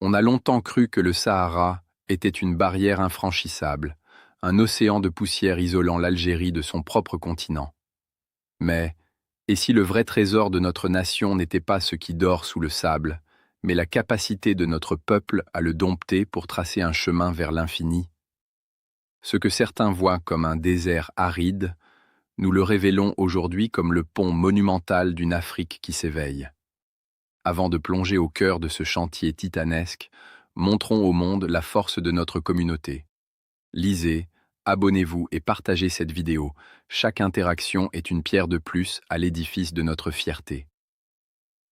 On a longtemps cru que le Sahara était une barrière infranchissable, un océan de poussière isolant l'Algérie de son propre continent. Mais, et si le vrai trésor de notre nation n'était pas ce qui dort sous le sable, mais la capacité de notre peuple à le dompter pour tracer un chemin vers l'infini? Ce que certains voient comme un désert aride, nous le révélons aujourd'hui comme le pont monumental d'une Afrique qui s'éveille. Avant de plonger au cœur de ce chantier titanesque, montrons au monde la force de notre communauté. Lisez, abonnez-vous et partagez cette vidéo. Chaque interaction est une pierre de plus à l'édifice de notre fierté.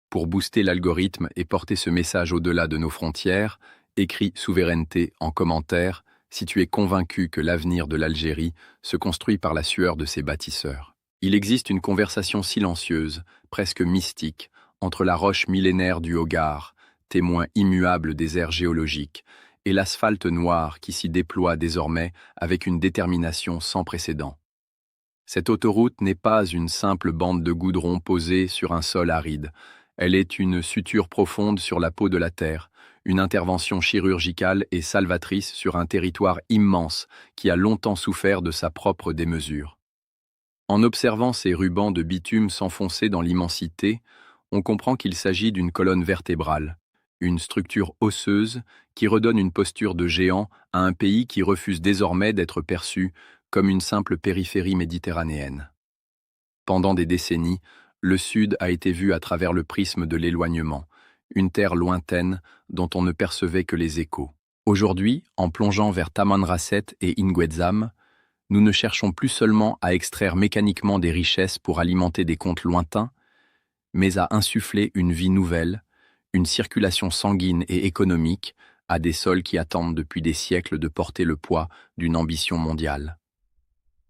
Pour booster l'algorithme et porter ce message au-delà de nos frontières, écris souveraineté en commentaire si tu es convaincu que l'avenir de l'Algérie se construit par la sueur de ses bâtisseurs. Il existe une conversation silencieuse, presque mystique, entre la roche millénaire du Hogar, témoin immuable des ères géologiques, et l'asphalte noir qui s'y déploie désormais avec une détermination sans précédent. Cette autoroute n'est pas une simple bande de goudron posée sur un sol aride. Elle est une suture profonde sur la peau de la terre, une intervention chirurgicale et salvatrice sur un territoire immense qui a longtemps souffert de sa propre démesure. En observant ces rubans de bitume s'enfoncer dans l'immensité, on comprend qu'il s'agit d'une colonne vertébrale, une structure osseuse qui redonne une posture de géant à un pays qui refuse désormais d'être perçu comme une simple périphérie méditerranéenne. Pendant des décennies, le Sud a été vu à travers le prisme de l'éloignement, une terre lointaine dont on ne percevait que les échos. Aujourd'hui, en plongeant vers Tamanrasset et Inguezam, nous ne cherchons plus seulement à extraire mécaniquement des richesses pour alimenter des comptes lointains, mais à insuffler une vie nouvelle, une circulation sanguine et économique à des sols qui attendent depuis des siècles de porter le poids d'une ambition mondiale.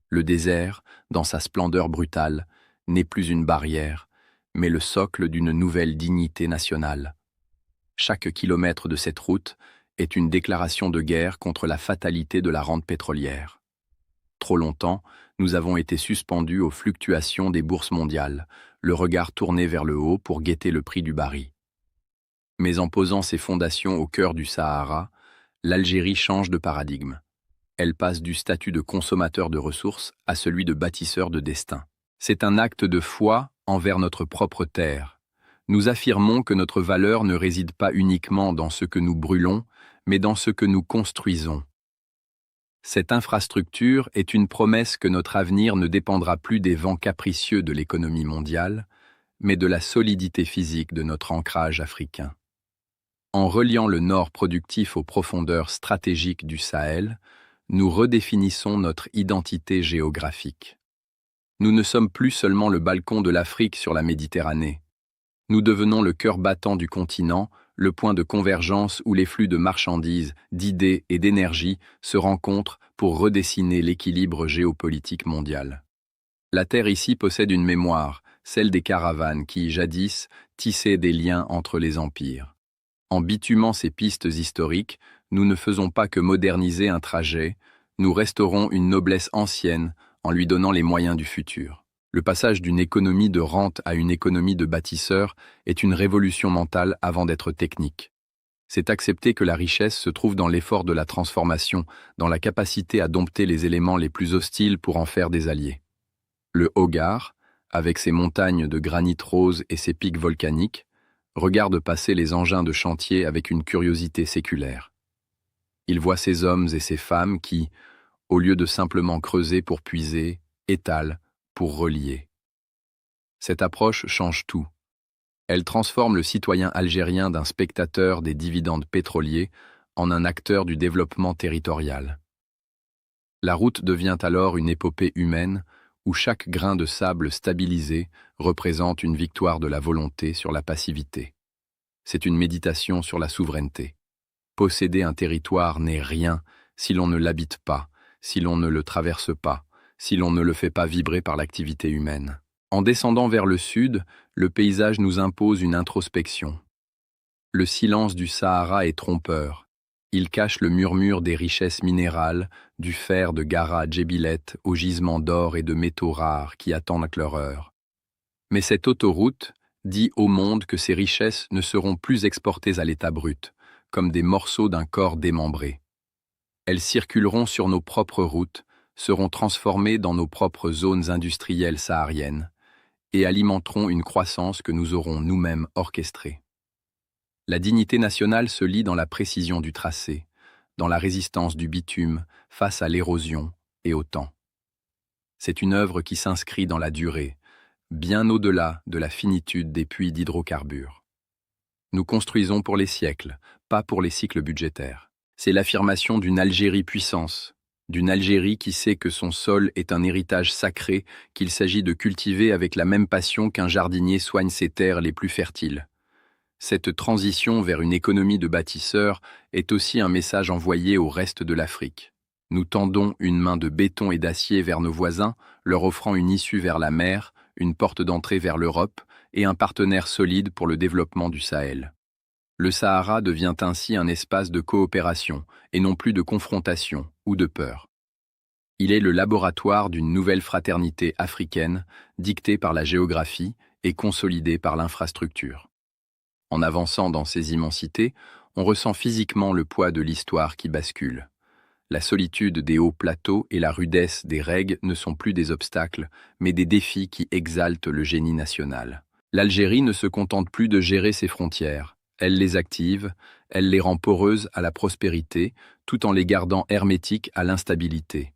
Le désert, dans sa splendeur brutale, n'est plus une barrière, mais le socle d'une nouvelle dignité nationale. Chaque kilomètre de cette route est une déclaration de guerre contre la fatalité de la rente pétrolière. Trop longtemps, nous avons été suspendus aux fluctuations des bourses mondiales, le regard tourné vers le haut pour guetter le prix du baril. Mais en posant ses fondations au cœur du Sahara, l'Algérie change de paradigme. Elle passe du statut de consommateur de ressources à celui de bâtisseur de destin. C'est un acte de foi envers notre propre terre. Nous affirmons que notre valeur ne réside pas uniquement dans ce que nous brûlons, mais dans ce que nous construisons. Cette infrastructure est une promesse que notre avenir ne dépendra plus des vents capricieux de l'économie mondiale, mais de la solidité physique de notre ancrage africain. En reliant le nord productif aux profondeurs stratégiques du Sahel, nous redéfinissons notre identité géographique. Nous ne sommes plus seulement le balcon de l'Afrique sur la Méditerranée. Nous devenons le cœur battant du continent, le point de convergence où les flux de marchandises, d'idées et d'énergie se rencontrent pour redessiner l'équilibre géopolitique mondial. La Terre ici possède une mémoire, celle des caravanes qui, jadis, tissaient des liens entre les empires. En bitumant ces pistes historiques, nous ne faisons pas que moderniser un trajet, nous restaurons une noblesse ancienne en lui donnant les moyens du futur. Le passage d'une économie de rente à une économie de bâtisseurs est une révolution mentale avant d'être technique. C'est accepter que la richesse se trouve dans l'effort de la transformation, dans la capacité à dompter les éléments les plus hostiles pour en faire des alliés. Le Hogar, avec ses montagnes de granit rose et ses pics volcaniques, regarde passer les engins de chantier avec une curiosité séculaire. Il voit ces hommes et ces femmes qui, au lieu de simplement creuser pour puiser, étalent pour relier. Cette approche change tout. Elle transforme le citoyen algérien d'un spectateur des dividendes pétroliers en un acteur du développement territorial. La route devient alors une épopée humaine où chaque grain de sable stabilisé représente une victoire de la volonté sur la passivité. C'est une méditation sur la souveraineté. Posséder un territoire n'est rien si l'on ne l'habite pas, si l'on ne le traverse pas, si l'on ne le fait pas vibrer par l'activité humaine. En descendant vers le sud, le paysage nous impose une introspection. Le silence du Sahara est trompeur. Il cache le murmure des richesses minérales, du fer de Gara Djebilet aux gisements d'or et de métaux rares qui attendent leur heure. Mais cette autoroute dit au monde que ces richesses ne seront plus exportées à l'état brut, comme des morceaux d'un corps démembré. Elles circuleront sur nos propres routes, seront transformées dans nos propres zones industrielles sahariennes et alimenteront une croissance que nous aurons nous-mêmes orchestrée. La dignité nationale se lie dans la précision du tracé, dans la résistance du bitume face à l'érosion et au temps. C'est une œuvre qui s'inscrit dans la durée, bien au-delà de la finitude des puits d'hydrocarbures. Nous construisons pour les siècles, pas pour les cycles budgétaires. C'est l'affirmation d'une Algérie puissance, d'une Algérie qui sait que son sol est un héritage sacré qu'il s'agit de cultiver avec la même passion qu'un jardinier soigne ses terres les plus fertiles. Cette transition vers une économie de bâtisseurs est aussi un message envoyé au reste de l'Afrique. Nous tendons une main de béton et d'acier vers nos voisins, leur offrant une issue vers la mer, une porte d'entrée vers l'Europe et un partenaire solide pour le développement du Sahel. Le Sahara devient ainsi un espace de coopération et non plus de confrontation ou de peur. Il est le laboratoire d'une nouvelle fraternité africaine, dictée par la géographie et consolidée par l'infrastructure. En avançant dans ces immensités, on ressent physiquement le poids de l'histoire qui bascule. La solitude des hauts plateaux et la rudesse des règles ne sont plus des obstacles, mais des défis qui exaltent le génie national. L'Algérie ne se contente plus de gérer ses frontières. Elle les active, elle les rend poreuses à la prospérité, tout en les gardant hermétiques à l'instabilité.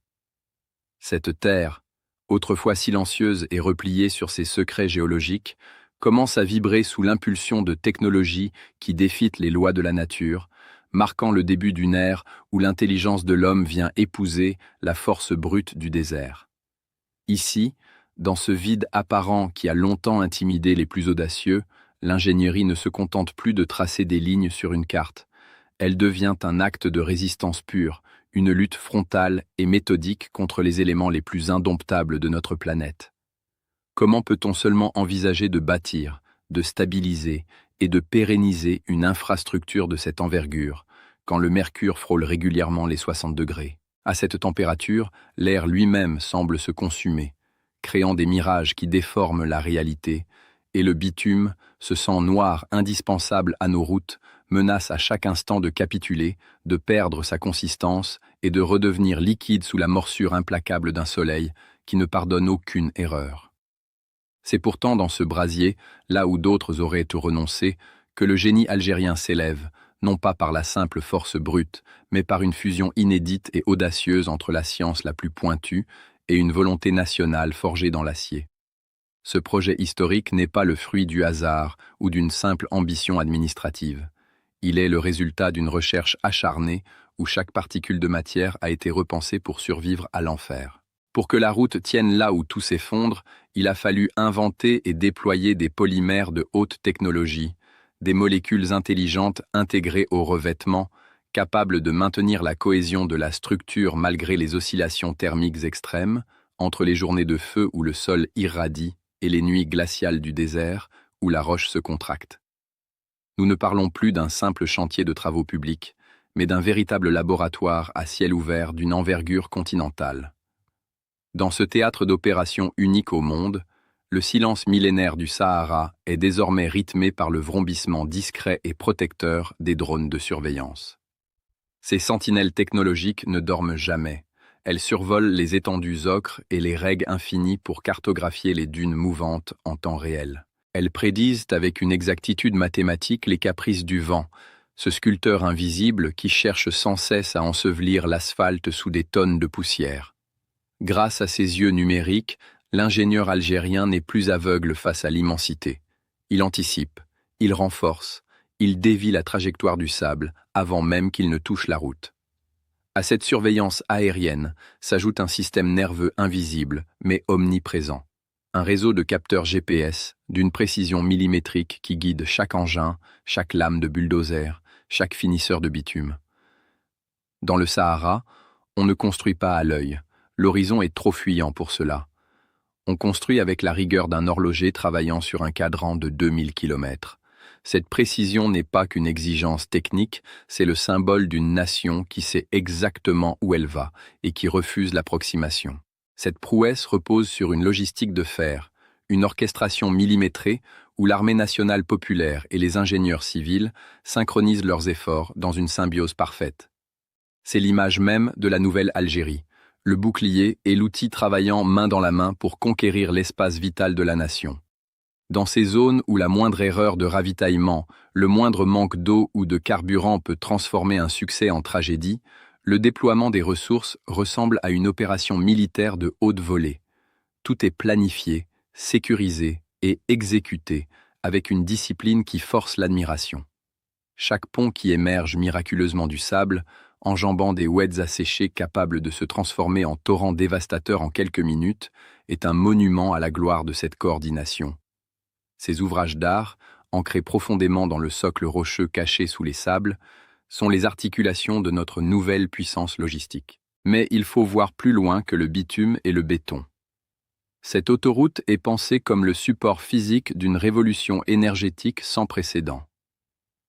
Cette terre, autrefois silencieuse et repliée sur ses secrets géologiques, commence à vibrer sous l'impulsion de technologies qui défient les lois de la nature, marquant le début d'une ère où l'intelligence de l'homme vient épouser la force brute du désert. Ici, dans ce vide apparent qui a longtemps intimidé les plus audacieux, l'ingénierie ne se contente plus de tracer des lignes sur une carte. Elle devient un acte de résistance pure, une lutte frontale et méthodique contre les éléments les plus indomptables de notre planète. Comment peut-on seulement envisager de bâtir, de stabiliser et de pérenniser une infrastructure de cette envergure, quand le mercure frôle régulièrement les 60 degrés? À cette température, l'air lui-même semble se consumer, créant des mirages qui déforment la réalité, et le bitume, ce sang noir indispensable à nos routes, menace à chaque instant de capituler, de perdre sa consistance et de redevenir liquide sous la morsure implacable d'un soleil qui ne pardonne aucune erreur. C'est pourtant dans ce brasier, là où d'autres auraient renoncé, que le génie algérien s'élève, non pas par la simple force brute, mais par une fusion inédite et audacieuse entre la science la plus pointue et une volonté nationale forgée dans l'acier. Ce projet historique n'est pas le fruit du hasard ou d'une simple ambition administrative. Il est le résultat d'une recherche acharnée où chaque particule de matière a été repensée pour survivre à l'enfer. Pour que la route tienne là où tout s'effondre, il a fallu inventer et déployer des polymères de haute technologie, des molécules intelligentes intégrées au revêtement, capables de maintenir la cohésion de la structure malgré les oscillations thermiques extrêmes, entre les journées de feu où le sol irradie et les nuits glaciales du désert où la roche se contracte. Nous ne parlons plus d'un simple chantier de travaux publics, mais d'un véritable laboratoire à ciel ouvert d'une envergure continentale. Dans ce théâtre d'opération unique au monde, le silence millénaire du Sahara est désormais rythmé par le vrombissement discret et protecteur des drones de surveillance. Ces sentinelles technologiques ne dorment jamais. Elles survolent les étendues ocres et les raies infinies pour cartographier les dunes mouvantes en temps réel. Elles prédisent avec une exactitude mathématique les caprices du vent, ce sculpteur invisible qui cherche sans cesse à ensevelir l'asphalte sous des tonnes de poussière. Grâce à ses yeux numériques, l'ingénieur algérien n'est plus aveugle face à l'immensité. Il anticipe, il renforce, il dévie la trajectoire du sable avant même qu'il ne touche la route. À cette surveillance aérienne s'ajoute un système nerveux invisible mais omniprésent. Un réseau de capteurs GPS d'une précision millimétrique qui guide chaque engin, chaque lame de bulldozer, chaque finisseur de bitume. Dans le Sahara, on ne construit pas à l'œil. L'horizon est trop fuyant pour cela. On construit avec la rigueur d'un horloger travaillant sur un cadran de 2000 km. Cette précision n'est pas qu'une exigence technique, c'est le symbole d'une nation qui sait exactement où elle va et qui refuse l'approximation. Cette prouesse repose sur une logistique de fer, une orchestration millimétrée où l'armée nationale populaire et les ingénieurs civils synchronisent leurs efforts dans une symbiose parfaite. C'est l'image même de la nouvelle Algérie. Le bouclier est l'outil travaillant main dans la main pour conquérir l'espace vital de la nation. Dans ces zones où la moindre erreur de ravitaillement, le moindre manque d'eau ou de carburant peut transformer un succès en tragédie, le déploiement des ressources ressemble à une opération militaire de haute volée. Tout est planifié, sécurisé et exécuté avec une discipline qui force l'admiration. Chaque pont qui émerge miraculeusement du sable, enjambant des oueds asséchés capables de se transformer en torrents dévastateurs en quelques minutes, est un monument à la gloire de cette coordination. Ces ouvrages d'art, ancrés profondément dans le socle rocheux caché sous les sables, sont les articulations de notre nouvelle puissance logistique. Mais il faut voir plus loin que le bitume et le béton. Cette autoroute est pensée comme le support physique d'une révolution énergétique sans précédent.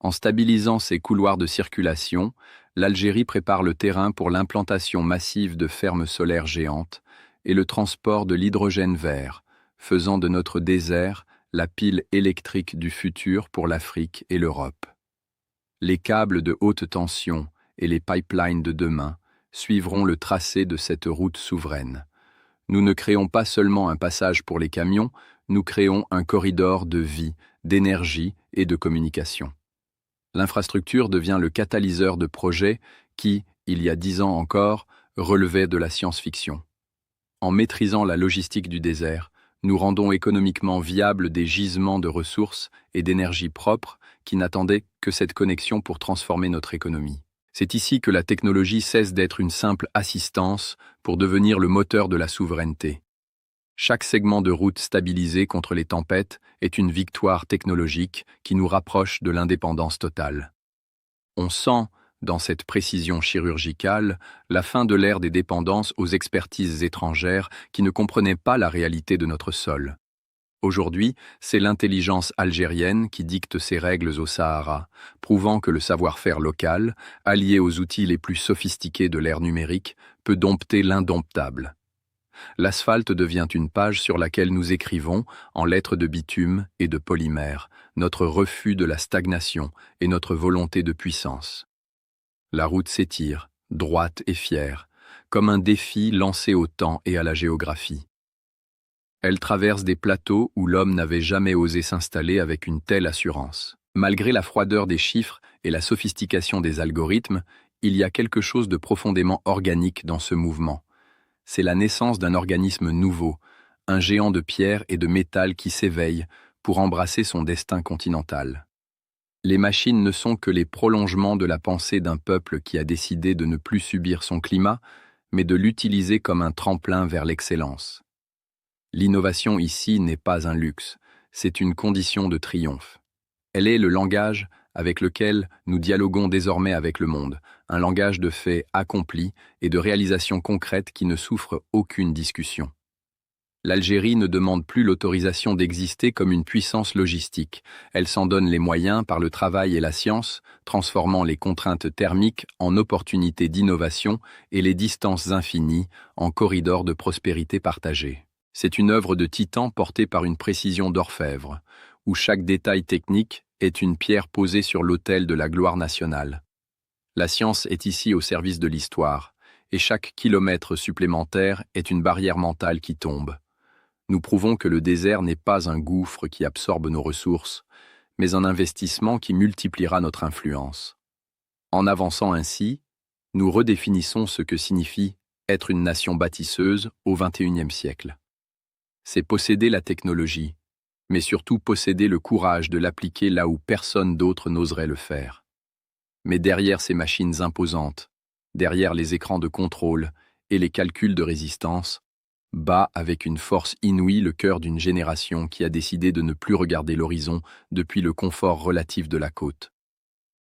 En stabilisant ses couloirs de circulation, l'Algérie prépare le terrain pour l'implantation massive de fermes solaires géantes et le transport de l'hydrogène vert, faisant de notre désert la pile électrique du futur pour l'Afrique et l'Europe. Les câbles de haute tension et les pipelines de demain suivront le tracé de cette route souveraine. Nous ne créons pas seulement un passage pour les camions, nous créons un corridor de vie, d'énergie et de communication. L'infrastructure devient le catalyseur de projets qui, il y a 10 ans encore, relevaient de la science-fiction. En maîtrisant la logistique du désert, nous rendons économiquement viables des gisements de ressources et d'énergie propres qui n'attendaient que cette connexion pour transformer notre économie. C'est ici que la technologie cesse d'être une simple assistance pour devenir le moteur de la souveraineté. Chaque segment de route stabilisé contre les tempêtes est une victoire technologique qui nous rapproche de l'indépendance totale. On sent, dans cette précision chirurgicale, la fin de l'ère des dépendances aux expertises étrangères qui ne comprenaient pas la réalité de notre sol. Aujourd'hui, c'est l'intelligence algérienne qui dicte ses règles au Sahara, prouvant que le savoir-faire local, allié aux outils les plus sophistiqués de l'ère numérique, peut dompter l'indomptable. L'asphalte devient une page sur laquelle nous écrivons, en lettres de bitume et de polymère, notre refus de la stagnation et notre volonté de puissance. La route s'étire, droite et fière, comme un défi lancé au temps et à la géographie. Elle traverse des plateaux où l'homme n'avait jamais osé s'installer avec une telle assurance. Malgré la froideur des chiffres et la sophistication des algorithmes, il y a quelque chose de profondément organique dans ce mouvement. C'est la naissance d'un organisme nouveau, un géant de pierre et de métal qui s'éveille pour embrasser son destin continental. Les machines ne sont que les prolongements de la pensée d'un peuple qui a décidé de ne plus subir son climat, mais de l'utiliser comme un tremplin vers l'excellence. L'innovation ici n'est pas un luxe, c'est une condition de triomphe. Elle est le langage avec lequel nous dialoguons désormais avec le monde, un langage de faits accomplis et de réalisations concrètes qui ne souffrent aucune discussion. L'Algérie ne demande plus l'autorisation d'exister comme une puissance logistique, elle s'en donne les moyens par le travail et la science, transformant les contraintes thermiques en opportunités d'innovation et les distances infinies en corridors de prospérité partagée. C'est une œuvre de titan portée par une précision d'orfèvre, où chaque détail technique est une pierre posée sur l'autel de la gloire nationale. La science est ici au service de l'histoire, et chaque kilomètre supplémentaire est une barrière mentale qui tombe. Nous prouvons que le désert n'est pas un gouffre qui absorbe nos ressources, mais un investissement qui multipliera notre influence. En avançant ainsi, nous redéfinissons ce que signifie être une nation bâtisseuse au XXIe siècle. C'est posséder la technologie, mais surtout posséder le courage de l'appliquer là où personne d'autre n'oserait le faire. Mais derrière ces machines imposantes, derrière les écrans de contrôle et les calculs de résistance, bat avec une force inouïe le cœur d'une génération qui a décidé de ne plus regarder l'horizon depuis le confort relatif de la côte.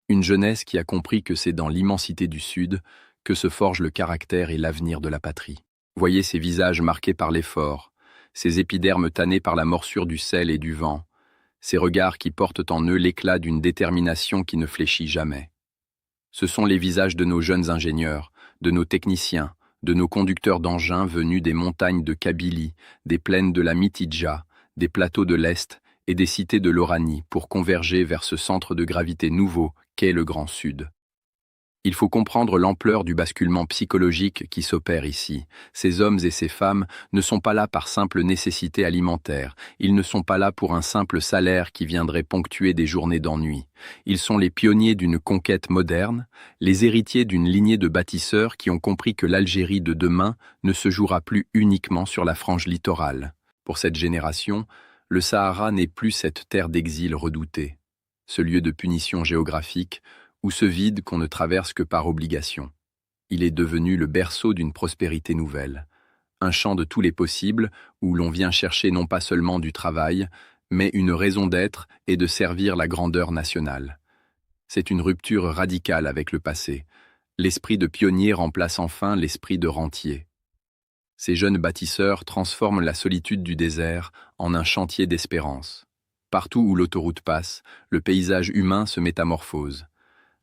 Une jeunesse qui a compris que c'est dans l'immensité du Sud que se forge le caractère et l'avenir de la patrie. Voyez ces visages marqués par l'effort, ces épidermes tannés par la morsure du sel et du vent, ces regards qui portent en eux l'éclat d'une détermination qui ne fléchit jamais. Ce sont les visages de nos jeunes ingénieurs, de nos techniciens, de nos conducteurs d'engins venus des montagnes de Kabylie, des plaines de la Mitidja, des plateaux de l'Est et des cités de l'Oranie pour converger vers ce centre de gravité nouveau qu'est le Grand Sud. Il faut comprendre l'ampleur du basculement psychologique qui s'opère ici. Ces hommes et ces femmes ne sont pas là par simple nécessité alimentaire, ils ne sont pas là pour un simple salaire qui viendrait ponctuer des journées d'ennui. Ils sont les pionniers d'une conquête moderne, les héritiers d'une lignée de bâtisseurs qui ont compris que l'Algérie de demain ne se jouera plus uniquement sur la frange littorale. Pour cette génération, le Sahara n'est plus cette terre d'exil redoutée, ce lieu de punition géographique, ou ce vide qu'on ne traverse que par obligation. Il est devenu le berceau d'une prospérité nouvelle, un champ de tous les possibles où l'on vient chercher non pas seulement du travail, mais une raison d'être et de servir la grandeur nationale. C'est une rupture radicale avec le passé. L'esprit de pionnier remplace enfin l'esprit de rentier. Ces jeunes bâtisseurs transforment la solitude du désert en un chantier d'espérance. Partout où l'autoroute passe, le paysage humain se métamorphose.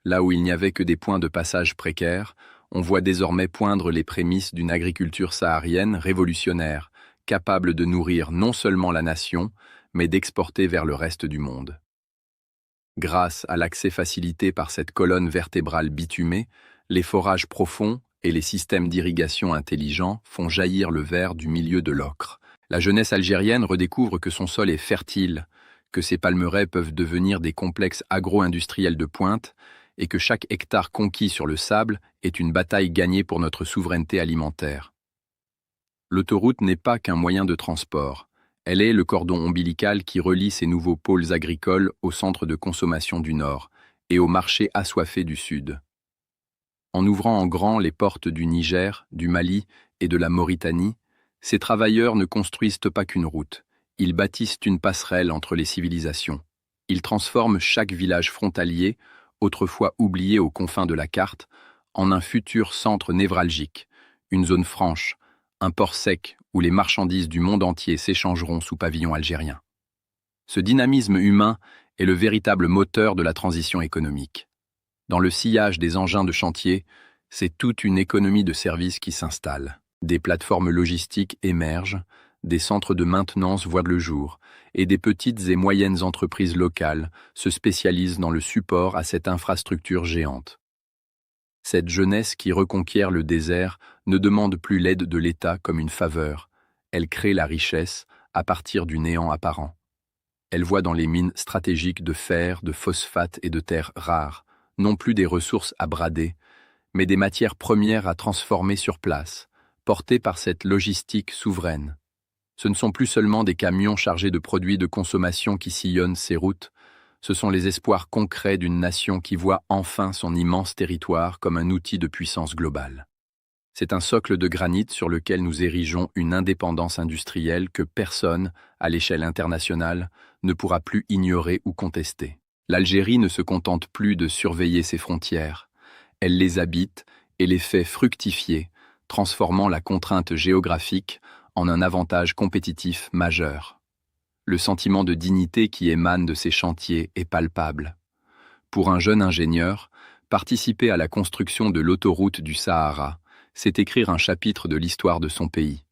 Là où il n'y avait que des points de passage précaires, on voit désormais poindre les prémices d'une agriculture saharienne révolutionnaire, capable de nourrir non seulement la nation, mais d'exporter vers le reste du monde. Grâce à l'accès facilité par cette colonne vertébrale bitumée, les forages profonds et les systèmes d'irrigation intelligents font jaillir le vert du milieu de l'ocre. La jeunesse algérienne redécouvre que son sol est fertile, que ses palmeraies peuvent devenir des complexes agro-industriels de pointe, et que chaque hectare conquis sur le sable est une bataille gagnée pour notre souveraineté alimentaire. L'autoroute n'est pas qu'un moyen de transport, elle est le cordon ombilical qui relie ces nouveaux pôles agricoles au centre de consommation du Nord et au marché assoiffé du Sud. En ouvrant en grand les portes du Niger, du Mali et de la Mauritanie, ces travailleurs ne construisent pas qu'une route, ils bâtissent une passerelle entre les civilisations. Ils transforment chaque village frontalier, autrefois oublié aux confins de la carte, en un futur centre névralgique, une zone franche, un port sec où les marchandises du monde entier s'échangeront sous pavillon algérien. Ce dynamisme humain est le véritable moteur de la transition économique. Dans le sillage des engins de chantier, c'est toute une économie de services qui s'installe. Des plateformes logistiques émergent, des centres de maintenance voient le jour, et des petites et moyennes entreprises locales se spécialisent dans le support à cette infrastructure géante. Cette jeunesse qui reconquiert le désert ne demande plus l'aide de l'État comme une faveur, elle crée la richesse à partir du néant apparent. Elle voit dans les mines stratégiques de fer, de phosphate et de terres rares, non plus des ressources à brader, mais des matières premières à transformer sur place, portées par cette logistique souveraine. Ce ne sont plus seulement des camions chargés de produits de consommation qui sillonnent ces routes, ce sont les espoirs concrets d'une nation qui voit enfin son immense territoire comme un outil de puissance globale. C'est un socle de granit sur lequel nous érigeons une indépendance industrielle que personne, à l'échelle internationale, ne pourra plus ignorer ou contester. L'Algérie ne se contente plus de surveiller ses frontières, elle les habite et les fait fructifier, transformant la contrainte géographique en un avantage compétitif majeur. Le sentiment de dignité qui émane de ces chantiers est palpable. Pour un jeune ingénieur, participer à la construction de l'autoroute du Sahara, c'est écrire un chapitre de l'histoire de son pays.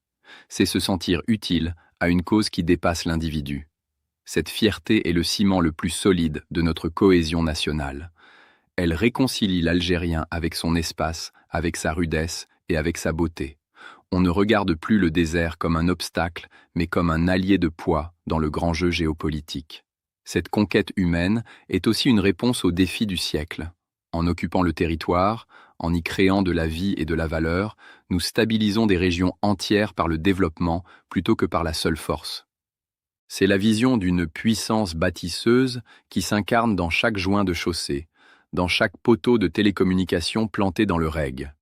C'est se sentir utile à une cause qui dépasse l'individu. Cette fierté est le ciment le plus solide de notre cohésion nationale. Elle réconcilie l'Algérien avec son espace, avec sa rudesse et avec sa beauté. On ne regarde plus le désert comme un obstacle, mais comme un allié de poids dans le grand jeu géopolitique. Cette conquête humaine est aussi une réponse aux défis du siècle. En occupant le territoire, en y créant de la vie et de la valeur, nous stabilisons des régions entières par le développement plutôt que par la seule force. C'est la vision d'une puissance bâtisseuse qui s'incarne dans chaque joint de chaussée, dans chaque poteau de télécommunication planté dans le reg.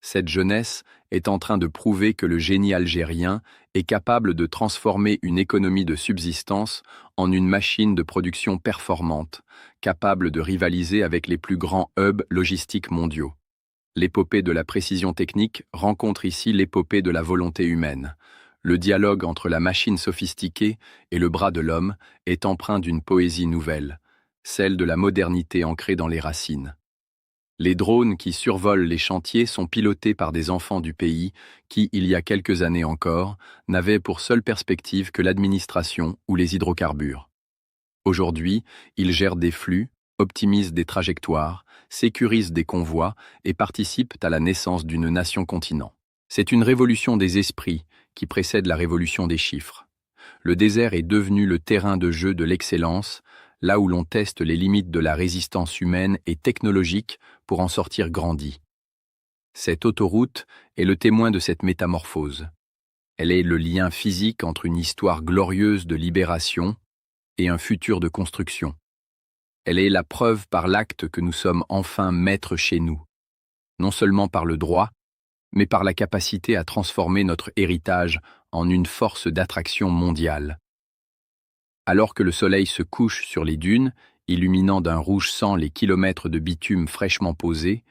Cette jeunesse est en train de prouver que le génie algérien est capable de transformer une économie de subsistance en une machine de production performante, capable de rivaliser avec les plus grands hubs logistiques mondiaux. L'épopée de la précision technique rencontre ici l'épopée de la volonté humaine. Le dialogue entre la machine sophistiquée et le bras de l'homme est empreint d'une poésie nouvelle, celle de la modernité ancrée dans les racines. Les drones qui survolent les chantiers sont pilotés par des enfants du pays qui, il y a quelques années encore, n'avaient pour seule perspective que l'administration ou les hydrocarbures. Aujourd'hui, ils gèrent des flux, optimisent des trajectoires, sécurisent des convois et participent à la naissance d'une nation-continent. C'est une révolution des esprits qui précède la révolution des chiffres. Le désert est devenu le terrain de jeu de l'excellence, là où l'on teste les limites de la résistance humaine et technologique pour en sortir grandi. Cette autoroute est le témoin de cette métamorphose. Elle est le lien physique entre une histoire glorieuse de libération et un futur de construction. Elle est la preuve par l'acte que nous sommes enfin maîtres chez nous, non seulement par le droit, mais par la capacité à transformer notre héritage en une force d'attraction mondiale. Alors que le soleil se couche sur les dunes, illuminant d'un rouge sang les kilomètres de bitume fraîchement posés,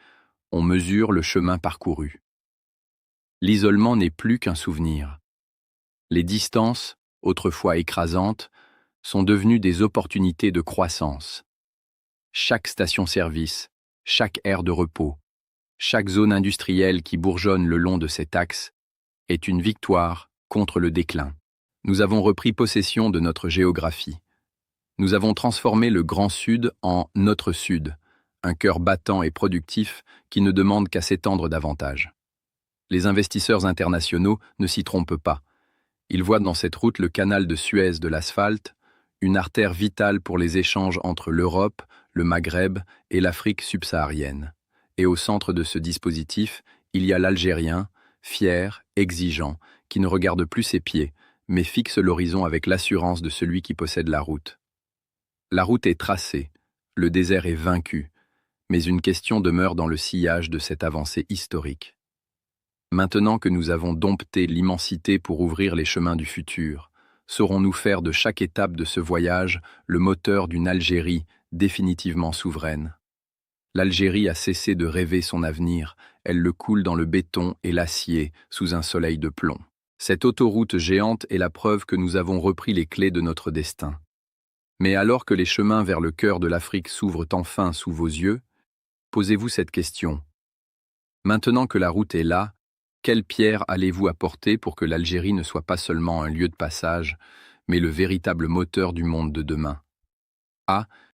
on mesure le chemin parcouru. L'isolement n'est plus qu'un souvenir. Les distances, autrefois écrasantes, sont devenues des opportunités de croissance. Chaque station-service, chaque aire de repos, chaque zone industrielle qui bourgeonne le long de cet axe est une victoire contre le déclin. Nous avons repris possession de notre géographie. Nous avons transformé le Grand Sud en notre Sud, un cœur battant et productif qui ne demande qu'à s'étendre davantage. Les investisseurs internationaux ne s'y trompent pas. Ils voient dans cette route le canal de Suez de l'asphalte, une artère vitale pour les échanges entre l'Europe, le Maghreb et l'Afrique subsaharienne. Et au centre de ce dispositif, il y a l'Algérien, fier, exigeant, qui ne regarde plus ses pieds, mais fixe l'horizon avec l'assurance de celui qui possède la route. La route est tracée, le désert est vaincu, mais une question demeure dans le sillage de cette avancée historique. Maintenant que nous avons dompté l'immensité pour ouvrir les chemins du futur, saurons-nous faire de chaque étape de ce voyage le moteur d'une Algérie définitivement souveraine. L'Algérie a cessé de rêver son avenir, elle le coule dans le béton et l'acier sous un soleil de plomb. Cette autoroute géante est la preuve que nous avons repris les clés de notre destin. Mais alors que les chemins vers le cœur de l'Afrique s'ouvrent enfin sous vos yeux, posez-vous cette question. Maintenant que la route est là, quelle pierre allez-vous apporter pour que l'Algérie ne soit pas seulement un lieu de passage, mais le véritable moteur du monde de demain? A.